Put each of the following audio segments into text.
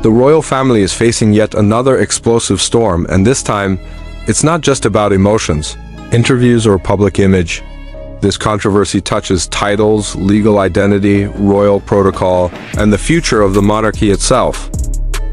The royal family is facing yet another explosive storm, and this time, it's not just about emotions, interviews, or public image. This controversy touches titles, legal identity, royal protocol, and the future of the monarchy itself.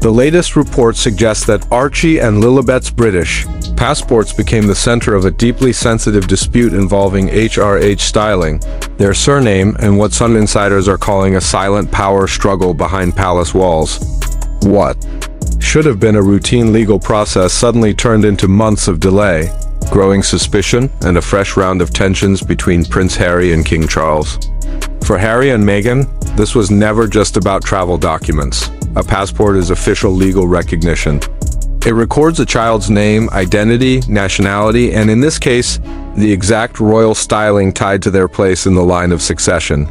The latest report suggests that Archie and Lilibet's British passports became the center of a deeply sensitive dispute involving HRH styling, their surname, and what some insiders are calling a silent power struggle behind palace walls. What should have been a routine legal process suddenly turned into months of delay, growing suspicion, and a fresh round of tensions between Prince Harry and King Charles. For Harry and Meghan, this was never just about travel documents. A passport is official legal recognition. It records a child's name, identity, nationality, and in this case, the exact royal styling tied to their place in the line of succession.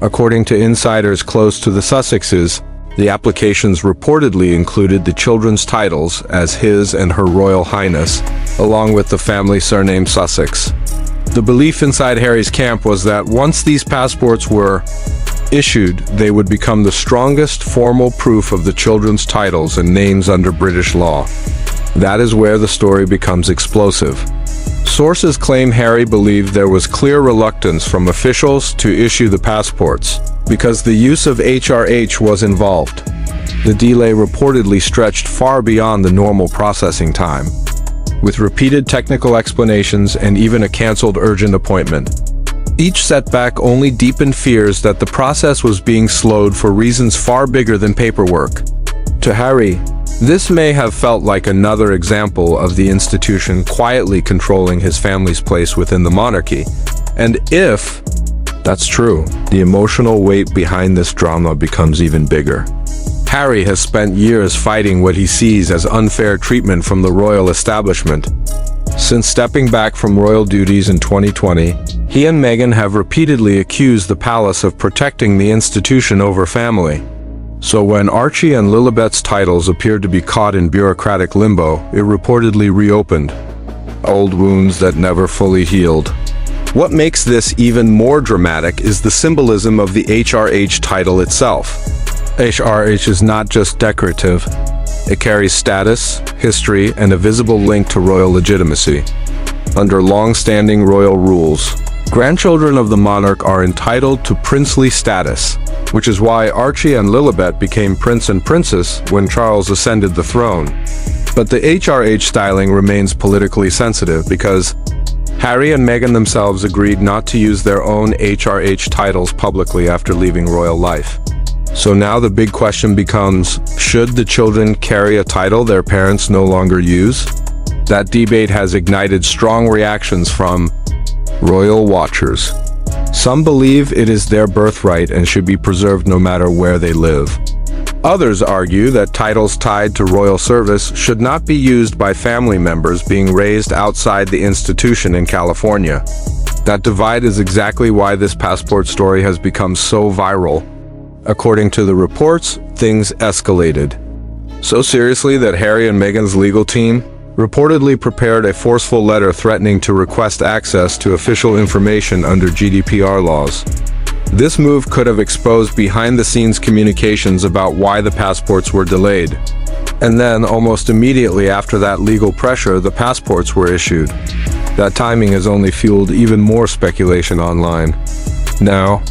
According to insiders close to the Sussexes, the applications reportedly included the children's titles as His and Her Royal Highness, along with the family surname Sussex. The belief inside Harry's camp was that once these passports were issued, they would become the strongest formal proof of the children's titles and names under British law. That is where the story becomes explosive. Sources claim Harry believed there was clear reluctance from officials to issue the passports, because the use of HRH was involved. The delay reportedly stretched far beyond the normal processing time, with repeated technical explanations and even a cancelled urgent appointment. Each setback only deepened fears that the process was being slowed for reasons far bigger than paperwork. To Harry, this may have felt like another example of the institution quietly controlling his family's place within the monarchy. And if that's true, the emotional weight behind this drama becomes even bigger. Harry has spent years fighting what he sees as unfair treatment from the royal establishment. Since stepping back from royal duties in 2020, he and Meghan have repeatedly accused the palace of protecting the institution over family. So when Archie and Lilibet's titles appeared to be caught in bureaucratic limbo, it reportedly reopened. Old wounds that never fully healed. What makes this even more dramatic is the symbolism of the HRH title itself. HRH is not just decorative. It carries status, history, and a visible link to royal legitimacy. Under long-standing royal rules, grandchildren of the monarch are entitled to princely status, which is why Archie and Lilibet became prince and princess when Charles ascended the throne. But the HRH styling remains politically sensitive because Harry and Meghan themselves agreed not to use their own HRH titles publicly after leaving royal life. So now the big question becomes, should the children carry a title their parents no longer use? That debate has ignited strong reactions from royal watchers. Some believe it is their birthright and should be preserved no matter where they live. Others argue that titles tied to royal service should not be used by family members being raised outside the institution in California. That divide is exactly why this passport story has become so viral. According to the reports, things escalated so seriously that Harry and Meghan's legal team reportedly prepared a forceful letter threatening to request access to official information under GDPR laws. This move could have exposed behind-the-scenes communications about why the passports were delayed. And then, almost immediately after that legal pressure, the passports were issued. That timing has only fueled even more speculation online. Now,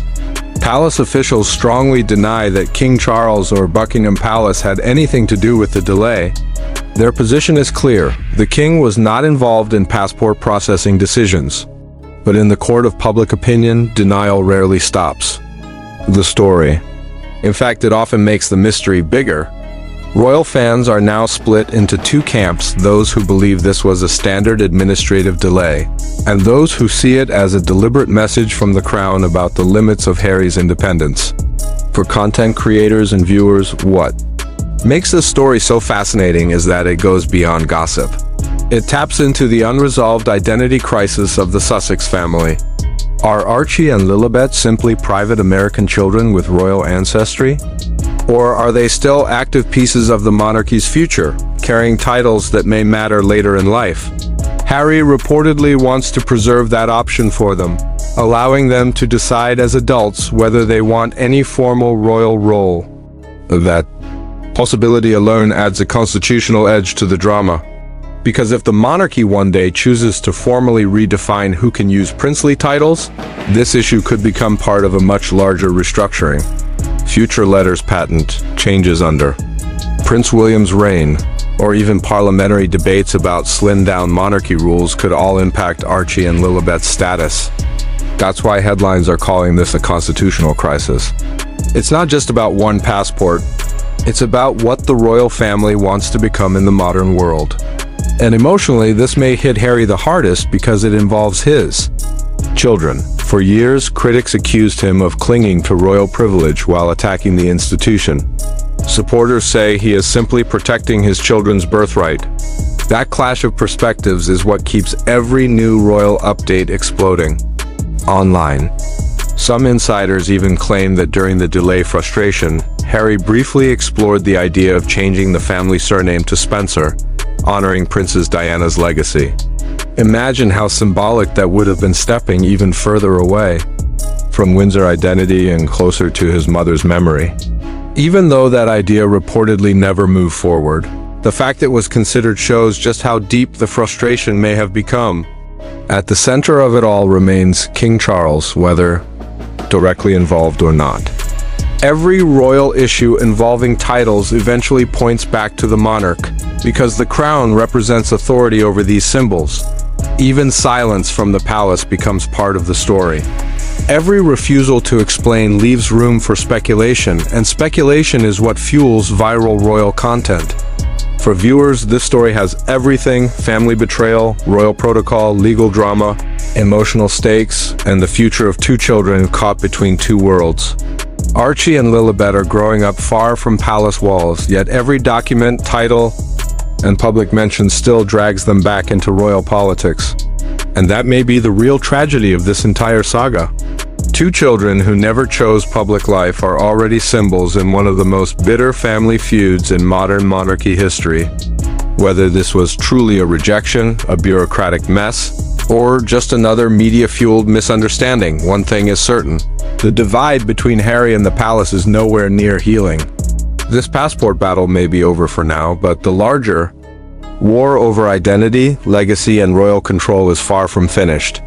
palace officials strongly deny that King Charles or Buckingham Palace had anything to do with the delay. Their position is clear. The king was not involved in passport processing decisions. But in the court of public opinion, denial rarely stops the story. In fact, it often makes the mystery bigger. Royal fans are now split into two camps, those who believe this was a standard administrative delay, and those who see it as a deliberate message from the crown about the limits of Harry's independence. For content creators and viewers, what makes this story so fascinating is that it goes beyond gossip. It taps into the unresolved identity crisis of the Sussex family. Are Archie and Lilibet simply private American children with royal ancestry? Or are they still active pieces of the monarchy's future, carrying titles that may matter later in life? Harry reportedly wants to preserve that option for them, allowing them to decide as adults whether they want any formal royal role. That possibility alone adds a constitutional edge to the drama. Because if the monarchy one day chooses to formally redefine who can use princely titles, this issue could become part of a much larger restructuring. Future letters patent changes under Prince William's reign, or even parliamentary debates about slimmed-down monarchy rules could all impact Archie and Lilibet's status. That's why headlines are calling this a constitutional crisis. It's not just about one passport, it's about what the royal family wants to become in the modern world. And emotionally, this may hit Harry the hardest because it involves his children. For years, critics accused him of clinging to royal privilege while attacking the institution. Supporters say he is simply protecting his children's birthright. That clash of perspectives is what keeps every new royal update exploding online. Some insiders even claim that during the delay frustration, Harry briefly explored the idea of changing the family surname to Spencer, honoring Princess Diana's legacy. Imagine how symbolic that would have been, stepping even further away from Windsor identity and closer to his mother's memory. Even though that idea reportedly never moved forward, the fact it was considered shows just how deep the frustration may have become. At the center of it all remains King Charles, whether directly involved or not. Every royal issue involving titles eventually points back to the monarch, because the crown represents authority over these symbols. Even silence from the palace becomes part of the story. Every refusal to explain leaves room for speculation, and speculation is what fuels viral royal content. For viewers, this story has everything: family betrayal, royal protocol, legal drama, emotional stakes, and the future of two children caught between two worlds. Archie and Lilibet are growing up far from palace walls, yet every document, title, and public mention still drags them back into royal politics. And that may be the real tragedy of this entire saga. Two children who never chose public life are already symbols in one of the most bitter family feuds in modern monarchy history. Whether this was truly a rejection, a bureaucratic mess, or just another media-fueled misunderstanding, one thing is certain: the divide between Harry and the palace is nowhere near healing. This passport battle may be over for now, but the larger war over identity, legacy, and royal control is far from finished.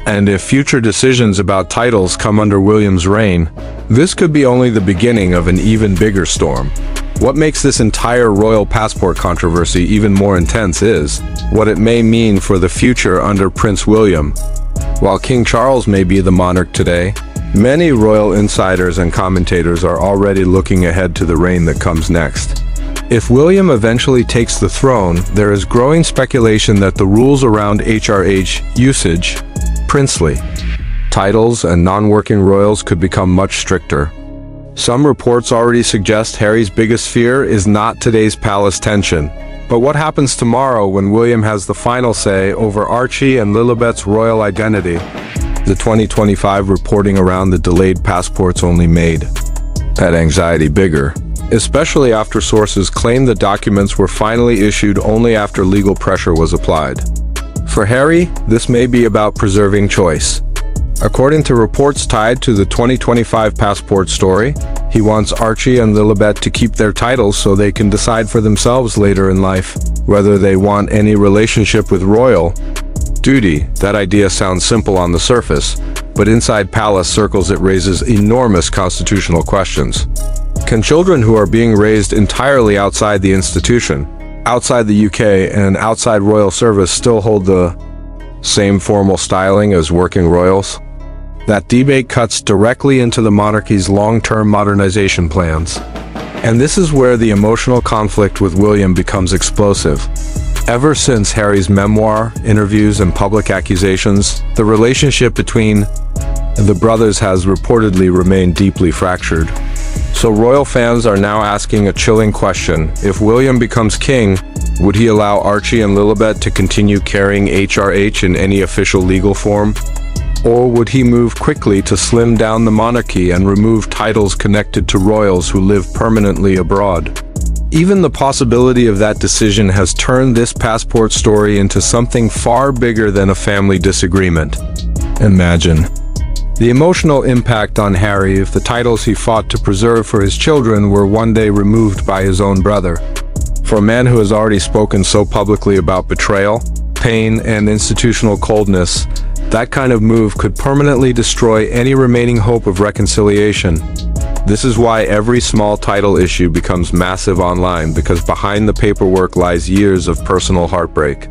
And if future decisions about titles come under William's reign, this could be only the beginning of an even bigger storm. What makes this entire royal passport controversy even more intense is what it may mean for the future under Prince William. While King Charles may be the monarch today, many royal insiders and commentators are already looking ahead to the reign that comes next. If William eventually takes the throne, there is growing speculation that the rules around HRH usage, princely titles, and non-working royals could become much stricter. Some reports already suggest Harry's biggest fear is not today's palace tension, but what happens tomorrow when William has the final say over Archie and Lilibet's royal identity. The 2025 reporting around the delayed passports only made that anxiety bigger, especially after sources claim the documents were finally issued only after legal pressure was applied. For Harry, this may be about preserving choice. According to reports tied to the 2025 passport story, he wants Archie and Lilibet to keep their titles so they can decide for themselves later in life whether they want any relationship with royal duty. That idea sounds simple on the surface, but inside palace circles it raises enormous constitutional questions. Can children who are being raised entirely outside the institution, outside the UK, and outside royal service still hold the same formal styling as working royals? That debate cuts directly into the monarchy's long-term modernization plans. And this is where the emotional conflict with William becomes explosive. Ever since Harry's memoir, interviews, and public accusations, the relationship between the brothers has reportedly remained deeply fractured. So royal fans are now asking a chilling question: if William becomes king, would he allow Archie and Lilibet to continue carrying HRH in any official legal form? Or would he move quickly to slim down the monarchy and remove titles connected to royals who live permanently abroad? Even the possibility of that decision has turned this passport story into something far bigger than a family disagreement. Imagine The emotional impact on Harry if the titles he fought to preserve for his children were one day removed by his own brother. For a man who has already spoken so publicly about betrayal, pain, and institutional coldness, that kind of move could permanently destroy any remaining hope of reconciliation. This is why every small title issue becomes massive online, because behind the paperwork lies years of personal heartbreak.